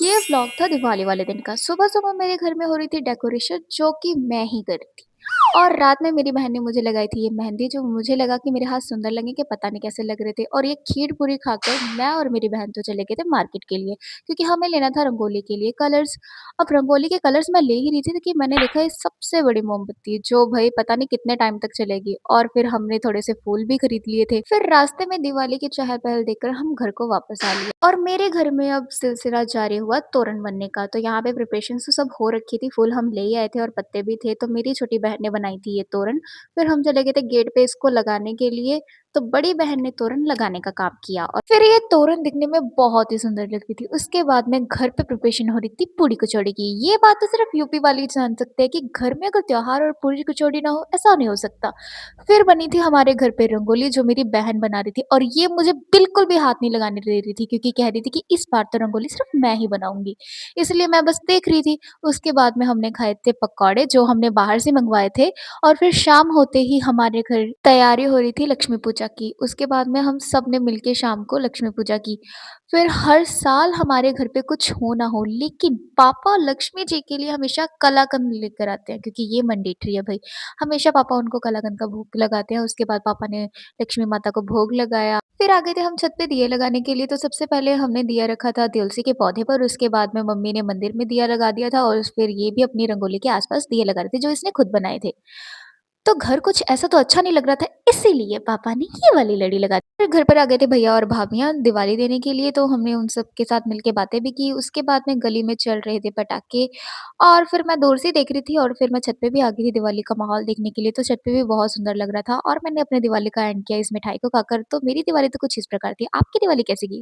ये व्लॉग था दिवाली वाले दिन का। सुबह-सुबह मेरे घर में हो रही थी डेकोरेशन जो कि मैं ही कर रही थी। और रात में मेरी बहन ने मुझे लगाई थी ये मेहंदी जो मुझे लगा कि मेरे हाथ सुंदर लगेंगे, पता नहीं कैसे लग रहे थे। और ये खीर पूरी खाकर मैं और मेरी बहन तो चले गए थे मार्केट के लिए, क्योंकि हमें लेना था रंगोली के लिए कलर्स। अब रंगोली के कलर्स मैं ले ही रही थी कि मैंने देखा ये सबसे बड़ी मोमबत्ती जो भई पता नहीं कितने टाइम तक चलेगी, और फिर हमने थोड़े से फूल भी खरीद लिए थे। फिर रास्ते में दिवाली की चहल-पहल देखकर हम घर को वापस आ लिए और मेरे घर में अब सिलसिला जारी हुआ तोरण बनने का। तो यहाँ पे प्रिपरेशंस तो सब हो रखी थी, फूल हम ले ही आए थे और पत्ते भी थे। तो मेरी छोटी बहन ने बनाई थी ये तोरण। फिर हम चले गए थे गेट पे इसको लगाने के लिए, तो बड़ी बहन ने तोरण लगाने का काम किया और फिर ये तोरण दिखने में बहुत ही सुंदर लग रही थी। उसके बाद में घर पे प्रिपरेशन हो रही थी पूड़ी-कचौड़ी की। ये बात तो सिर्फ यूपी वाले ही जान सकते हैं कि घर में अगर त्योहार और पूड़ी-कचौड़ी ना हो, ऐसा नहीं हो सकता। फिर बनी थी हमारे घर पे रंगोली जो मेरी बहन बना रही थी, और ये मुझे बिल्कुल भी हाथ नहीं लगाने दे रही थी, क्योंकि कह रही थी कि इस बार तो रंगोली सिर्फ मैं ही बनाऊँगी। इसलिए मैं बस देख रही थी। उसके बाद में हमने खाए थे पकौड़े जो हमने बाहर से मंगवाए थे, और फिर शाम होते ही हमारे घर तैयारी हो रही थी लक्ष्मी पूजा की। उसके बाद में हम सब ने मिलके शाम को लक्ष्मी पूजा की। फिर हर साल हमारे घर पे कुछ हो ना हो, लेकिन पापा लक्ष्मी जी के लिए हमेशा कलाकंद लेकर आते हैं, क्योंकि ये मैंडेटरी है भई। हमेशा पापा उनको कलाकंद का भोग लगाते हैं। उसके बाद पापा ने लक्ष्मी माता को भोग लगाया। फिर आ गए थे हम छत पे दिए लगाने के लिए। तो सबसे पहले हमने दिया रखा था तुलसी के पौधे पर, उसके बाद में मम्मी ने मंदिर में दिया लगा दिया था, और फिर ये भी अपनी रंगोली के आस-पास दिए लगा रहे थे जो इसने खुद बनाए थे। तो घर कुछ ऐसा तो अच्छा नहीं लग रहा था, इसीलिए पापा ने ये वाली लड़ी लगा दी। फिर घर पर आ गए थे भैया और भाभियाँ दिवाली देने के लिए, तो हमने उन सब के साथ मिलके बातें भी की। उसके बाद में गली में चल रहे थे पटाखे, और फिर मैं दूर से ही देख रही थी, और फिर मैं छत पे भी आ गई थी दिवाली का माहौल देखने के लिए। तो छत पे भी बहुत सुंदर लग रहा था, और मैंने अपने दिवाली का एंड किया इस मिठाई को खाकर। तो मेरी दिवाली तो कुछ इस प्रकार थी। आपकी दिवाली कैसी गई?